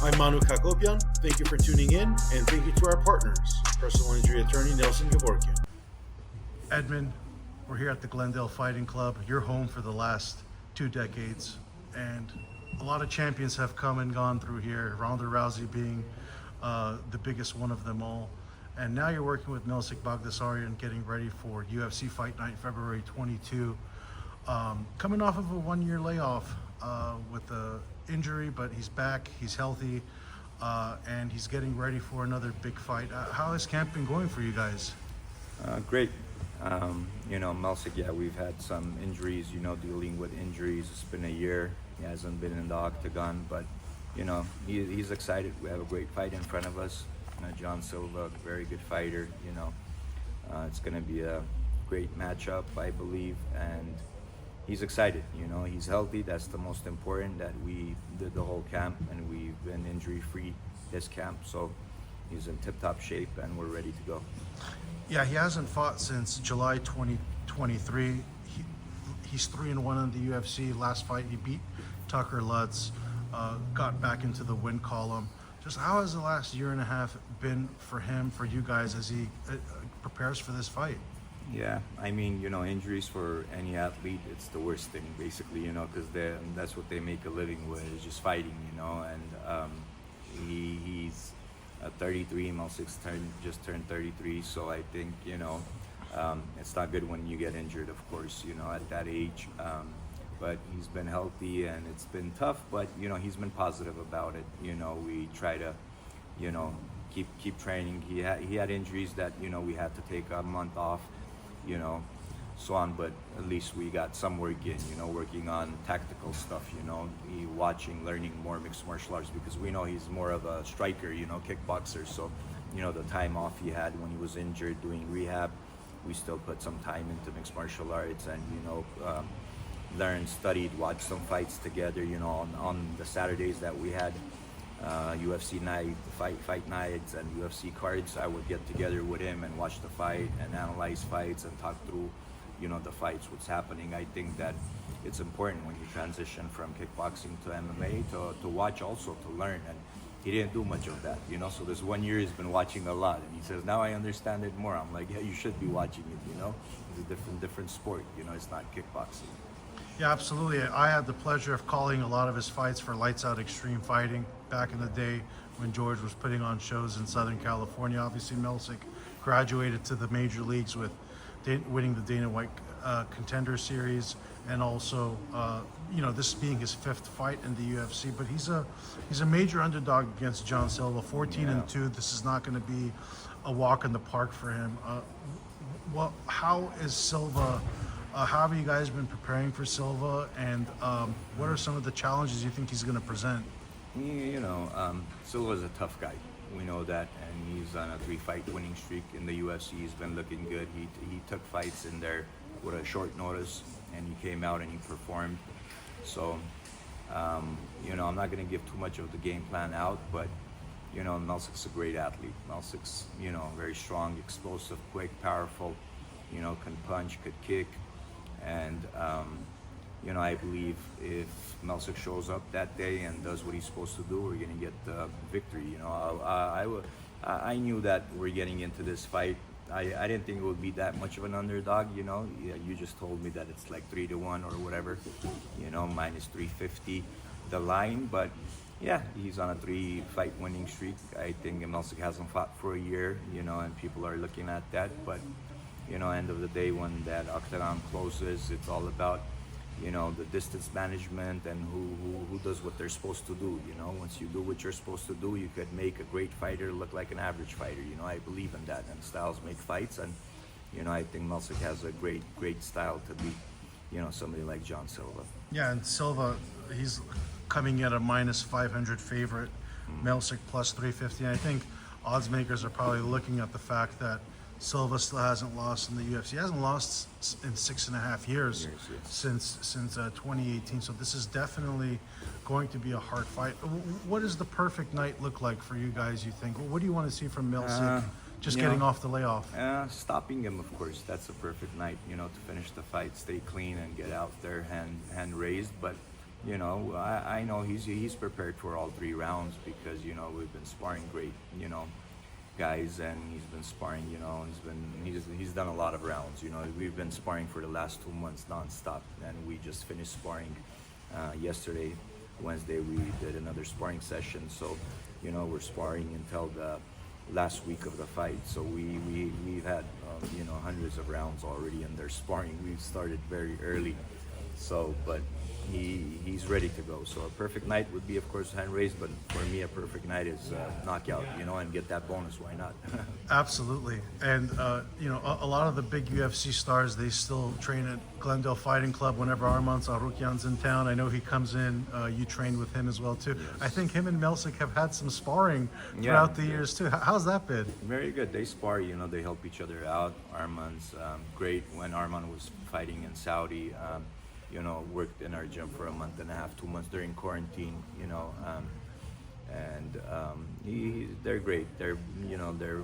I'm Manouk Akopyan. Thank you for tuning in, and thank you to our partners, personal injury attorney Nelson Gevorkyan. Edmond, we're here at the Glendale Fighting Club. You're home for the last 2 decades, and a lot of champions have come and gone through here, Ronda Rousey being the biggest one of them all. And now you're working with Melsik Baghdasaryan, getting ready for UFC Fight Night, February 22. Coming off of a 1-year layoff with the injury, but he's back, he's healthy, and he's getting ready for another big fight. How has camp been going for you guys? Great. Melsik, we've had some injuries, dealing with injuries. It's been a year. He hasn't been in the octagon, but, he's excited. We have a great fight in front of us. John Silva, very good fighter, It's going to be a great matchup, I believe, and he's excited, he's healthy. That's the most important, that we did the whole camp and we've been injury-free this camp. So he's in tip-top shape and we're ready to go. Yeah, he hasn't fought since July 2023. He's 3-1 in the UFC. Last fight, he beat Tucker Lutz, got back into the win column. Just how has the last year and a half been for him, for you guys, as he prepares for this fight? Yeah, injuries for any athlete, it's the worst thing, basically, because that's what they make a living with, is just fighting, and he's 33, Melsik's just turned 33, so I think, it's not good when you get injured, of course, at that age, but he's been healthy and it's been tough, but, he's been positive about it. We try to, keep training. He had injuries that, we had to take a month off, so on, but at least we got some work in, working on tactical stuff, watching, learning more mixed martial arts, because we know he's more of a striker, kickboxer. So, the time off he had when he was injured doing rehab, we still put some time into mixed martial arts and, learned, studied, watched some fights together, on the Saturdays that we had UFC night, fight nights and UFC cards. I would get together with him and watch the fight and analyze fights and talk through, the fights, what's happening. I think that it's important when you transition from kickboxing to MMA to watch, also to learn. And he didn't do much of that, so this 1 year he's been watching a lot, and he says, now I understand it more. I'm like, yeah, you should be watching it, it's a different sport, it's not kickboxing. Yeah, absolutely. I had the pleasure of calling a lot of his fights for Lights Out Extreme Fighting back in the day when George was putting on shows in Southern California. Obviously, Melsik graduated to the major leagues with winning the Dana White Contender Series, and also, this being his 5th fight in the UFC. But he's a major underdog against John Silva, 14-2. This is not going to be a walk in the park for him. How is Silva? How have you guys been preparing for Silva, and what are some of the challenges you think he's going to present? Silva's a tough guy. We know that, and he's on a 3-fight winning streak in the UFC. He's been looking good. He took fights in there with a short notice, and he came out and he performed. So, I'm not going to give too much of the game plan out, but, Melsik's a great athlete. Melsik's, very strong, explosive, quick, powerful, can punch, could kick. And, I believe if Melsik shows up that day and does what he's supposed to do, we're going to get the victory. I knew that we're getting into this fight. I didn't think it would be that much of an underdog, You just told me that it's like 3-1 or whatever, minus 350 the line. But yeah, he's on a 3-fight winning streak. I think Melsik hasn't fought for a year, and people are looking at that. But end of the day, when that octagon closes, it's all about, the distance management and who does what they're supposed to do. Once you do what you're supposed to do, you could make a great fighter look like an average fighter. I believe in that, and styles make fights. And, I think Melsik has a great style to beat, somebody like John Silva. Yeah, and Silva, he's coming in at a minus 500 favorite, Melsik plus 350. And I think odds makers are probably looking at the fact that Silva still hasn't lost in the UFC. He hasn't lost in 6.5 years since 2018. So this is definitely going to be a hard fight. What does the perfect night look like for you guys, you think? What do you want to see from Melsik just getting off the layoff? Stopping him, of course. That's a perfect night, to finish the fight, stay clean and get out there hand raised. But, I know he's prepared for all 3 rounds because we've been sparring great, guys, and he's been sparring. He's done a lot of rounds. We've been sparring for the last 2 months nonstop, and we just finished sparring yesterday, Wednesday. We did another sparring session, so we're sparring until the last week of the fight. So we've had hundreds of rounds already in their sparring. We've started very early, so but he's ready to go. So a perfect night would be, of course, hand raised, but for me, a perfect night is knockout, and get that bonus. Why not? Absolutely. And, a lot of the big UFC stars, they still train at Glendale Fighting Club whenever Manouk Akopyan's in town. I know he comes in. You trained with him as well, too. Yes. I think him and Melsik have had some sparring throughout the years, too. How's that been? Very good. They spar, they help each other out. Arman's great. When Arman was fighting in Saudi, worked in our gym for a month and a half, 2 months during quarantine, they're great. They're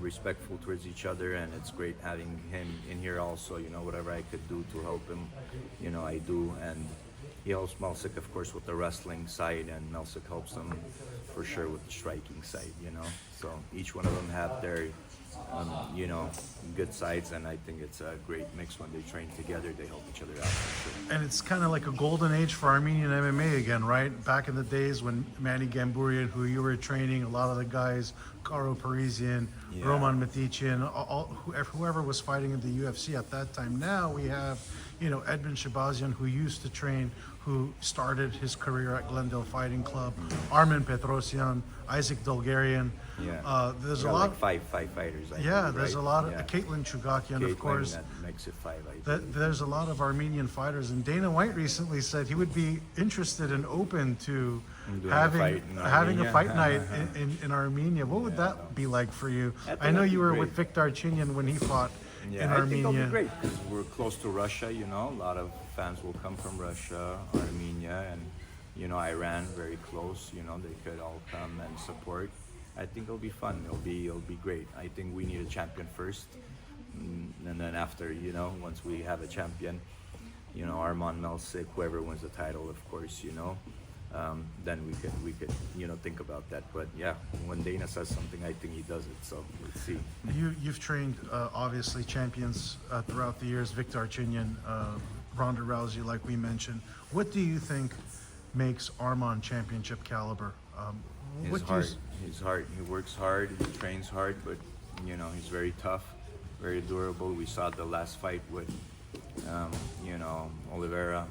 respectful towards each other, and it's great having him in here also. Whatever I could do to help him, I do. And he helps Melsik, of course, with the wrestling side, and Melsik helps him for sure with the striking side, So each one of them have their good sides, and I think it's a great mix when they train together. They help each other out for sure. And it's kind of like a golden age for Armenian MMA again, right? Back in the days when Manny Gamburian, who you were training, a lot of the guys, Karo Parisian, Roman Matichian, whoever was fighting in the UFC at that time. Now we have, Edmond Shabazian, who used to train, who started his career at Glendale Fighting Club, Armen Petrosyan, Isaac Dolgarian. There's a lot. Like five fighters. There's a lot of Caitlin Chugakyan, of course. That makes it 5. There's a lot of Armenian fighters, and Dana White recently said he would be interested and open to having a fight night in Armenia. What would that be like for you? I know you were with Victor Archinyan when he fought in Armenia. I think that'll be great because we're close to Russia. A lot of fans will come from Russia, Armenia, and Iran, very close. They could all come and support. I think it'll be fun. It'll be great. I think we need a champion first, and then after, once we have a champion, Arman, Melsik, whoever wins the title, of course, then we could think about that. But yeah, when Dana says something, I think he does it. So let's see. You've trained obviously champions throughout the years, Victor Archinyan, Ronda Rousey, like we mentioned. What do you think makes Arman championship caliber? He's hard. He works hard. He trains hard, but he's very tough, very durable. We saw the last fight with Oliveira.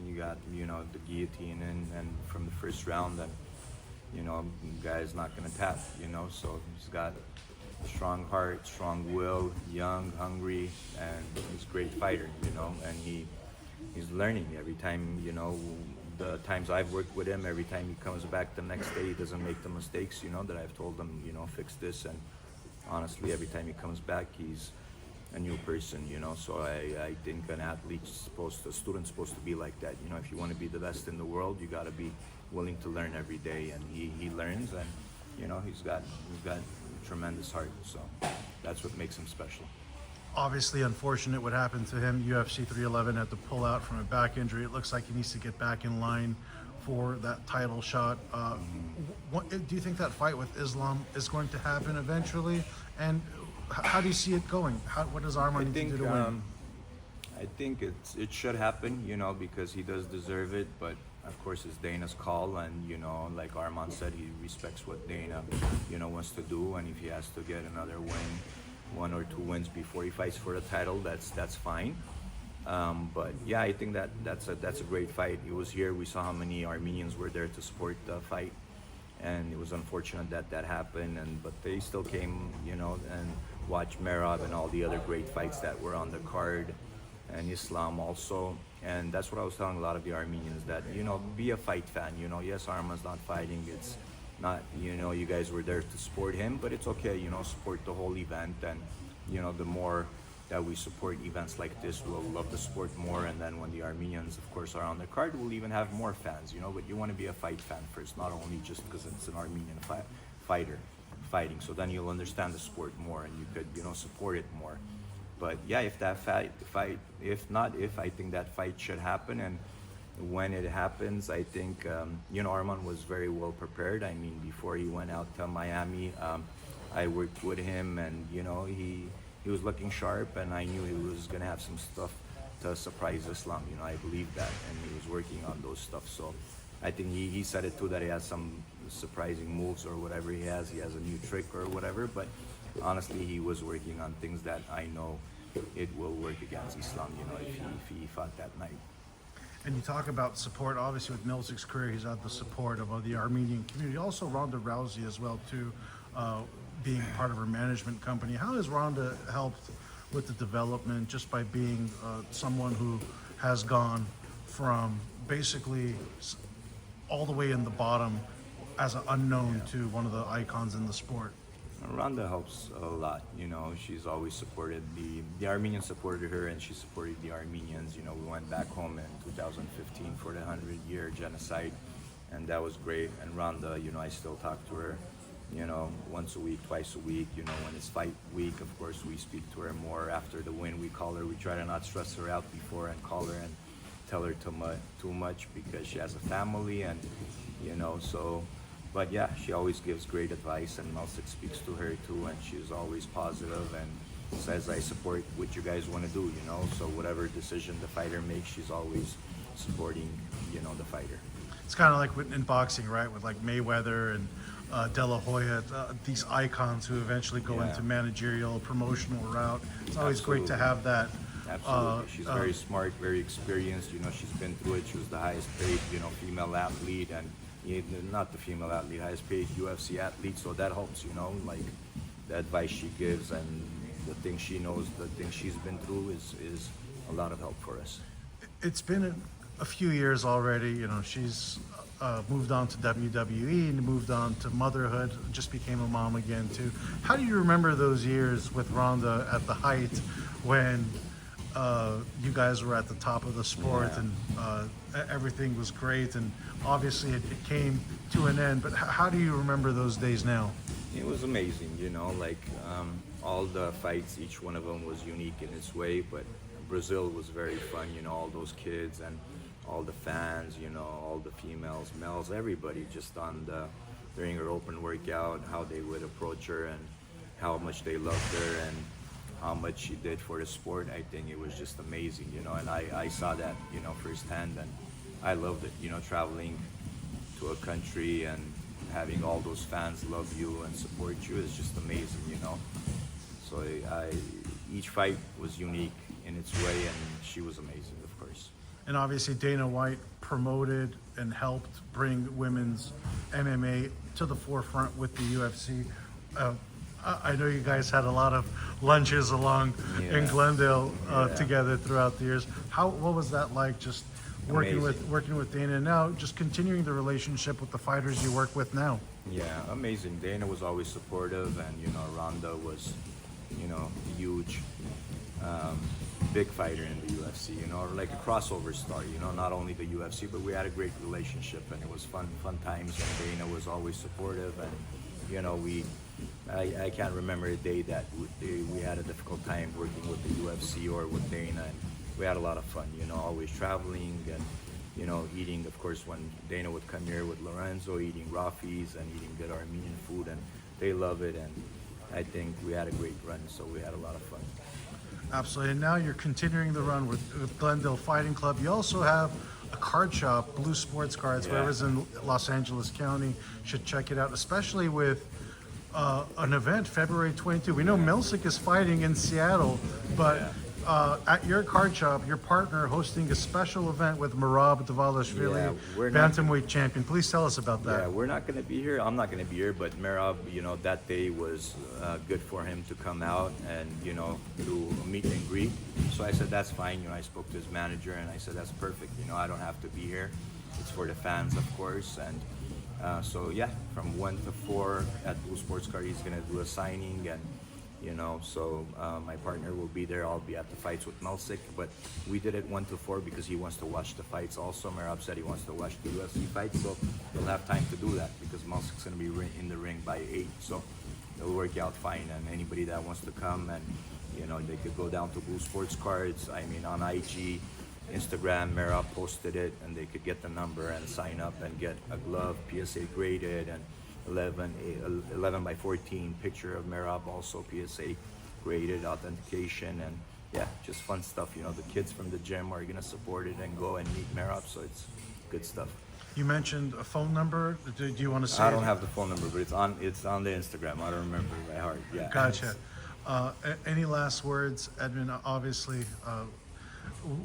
You got the guillotine and from the first round, that guy's not gonna tap. So he's got a strong heart, strong will, young, hungry, and he's a great fighter. And he's learning every time. The times I've worked with him, every time he comes back the next day, he doesn't make the mistakes, that I've told him, fix this. And honestly, every time he comes back, he's a new person, So I think an athlete's a student's supposed to be like that. If you want to be the best in the world, you got to be willing to learn every day. And he learns, and, he's got tremendous heart. So that's what makes him special. Obviously, unfortunate what happened to him. UFC 311 had to pull out from a back injury. It looks like he needs to get back in line for that title shot. Do you think that fight with Islam is going to happen eventually? And how do you see it going? What does Arman need to do to win? I think it should happen, because he does deserve it. But of course, it's Dana's call, and like Arman said, he respects what Dana, wants to do. And if he has to get another win, 1 or 2 wins before he fights for the title, that's fine. But yeah, I think that's a great fight. He was here. We saw how many Armenians were there to support the fight, and it was unfortunate that happened. But they still came, and watched Merab and all the other great fights that were on the card, and Islam also. And that's what I was telling a lot of the Armenians, that be a fight fan. Yes, Arman's not fighting. It's not, you guys were there to support him, but it's okay, support the whole event. And the more that we support events like this, we'll love the sport more. And then when the Armenians, of course, are on the card, we'll even have more fans, but you want to be a fight fan first, not only just because it's an Armenian fighter fighting. So then you'll understand the sport more, and you could support it more. But yeah, if I think that fight should happen. And when it happens, I think Arman was very well prepared. I mean, before he went out to Miami, I worked with him, and he was looking sharp, and I knew he was gonna have some stuff to surprise Islam. I believe that, and he was working on those stuff. So I think he said it too, that he has some surprising moves or whatever he has. He has a new trick or whatever, but honestly, he was working on things that I know it will work against Islam, if he fought that night. And you talk about support. Obviously, with Melsik's career, he's had the support of the Armenian community. Also, Ronda Rousey as well, too, being part of her management company. How has Ronda helped with the development just by being someone who has gone from basically all the way in the bottom as an unknown to one of the icons in the sport? Ronda helps a lot. She's always supported the Armenians supported her, and she supported the Armenians. We went back home in 2015 for the 100-year genocide, and that was great. And Ronda, I still talk to her, once a week, twice a week. When it's fight week, of course, we speak to her more. After the win, we call her. We try to not stress her out before and call her and tell her too much because she has a family, and so. But yeah, she always gives great advice, and Melsik speaks to her too, and she's always positive and says, I support what you guys want to do, so whatever decision the fighter makes, she's always supporting, the fighter. It's kind of like in boxing, right? With like Mayweather and De La Hoya, these icons who eventually go into managerial, promotional route. It's always great to have that. Absolutely. She's very smart, very experienced. She's been through it. She was the highest paid, female athlete, and not the female athlete, highest paid UFC athlete, so that helps, like the advice she gives and the things she knows, the things she's been through is a lot of help for us. It's been a few years already, she's moved on to WWE and moved on to motherhood, just became a mom again too. How do you remember those years with Ronda at the height when you guys were at the top of the sport and everything was great, and obviously it came to an end, but how do you remember those days now? It was amazing, all the fights, each one of them was unique in its way, but Brazil was very fun, all those kids and all the fans, all the females, males, everybody just during her open workout, how they would approach her and how much they loved her and how much she did for the sport. I think it was just amazing, and I saw that, firsthand, and I loved it, traveling to a country and having all those fans love you and support you is just amazing, So each fight was unique in its way, and she was amazing, of course. And obviously Dana White promoted and helped bring women's MMA to the forefront with the UFC. I know you guys had a lot of lunches along in Glendale together throughout the years. What was that like, just working with Dana, and now just continuing the relationship with the fighters you work with now? Yeah, amazing. Dana was always supportive, and Ronda was, a huge, big fighter in the UFC. Like a crossover star. Not only the UFC, but we had a great relationship, and it was fun times. And Dana was always supportive, and I can't remember a day that we had a difficult time working with the UFC or with Dana, and we had a lot of fun, always traveling and, eating, of course, when Dana would come here with Lorenzo, eating Rafi's and eating good Armenian food, and they love it, and I think we had a great run, so we had a lot of fun. Absolutely, and now you're continuing the run with Glendale Fighting Club. You also have a card shop, Blue Sports Cards, whoever's in Los Angeles County should check it out, especially with an event February 22. We know Melsik is fighting in Seattle, but at your card shop, your partner hosting a special event with Merab Dvalishvili, bantamweight champion. Please tell us about that. Yeah, we're not going to be here. I'm not going to be here, but Merab, that day was good for him to come out and, do a meet and greet. So I said, that's fine. I spoke to his manager and I said, that's perfect. I don't have to be here. It's for the fans, of course. And so yeah, from 1 to 4 at Blue Sports Card, he's gonna do a signing, and so my partner will be there. I'll be at the fights with Melsik, but we did it 1 to 4 because he wants to watch the fights also. Merab said he wants to watch the UFC fights, so he'll have time to do that because Melsik's gonna be in the ring by 8, so it'll work out fine. And anybody that wants to come, and they could go down to Blue Sports Cards. I mean, on IG, Instagram, Merab posted it, and they could get the number and sign up and get a glove, PSA graded, and 11 by 14 picture of Merab, also PSA graded, authentication, and yeah, just fun stuff. You know, the kids from the gym are gonna support it and go and meet Merab, so it's good stuff. You mentioned a phone number. Do you want to say? I don't have the phone number, but it's on the Instagram. I don't remember it by heart. Yeah. Gotcha. Any last words, Edmond? Obviously,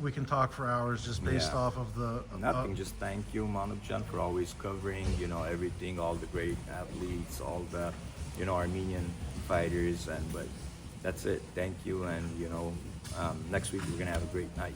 we can talk for hours just based Yeah. off of the. Nothing. Just thank you, Manouk Akopyan, for always covering, you know, everything, all the great athletes, all the, you know, Armenian fighters, but that's it. Thank you, and you know, next week we're gonna have a great night.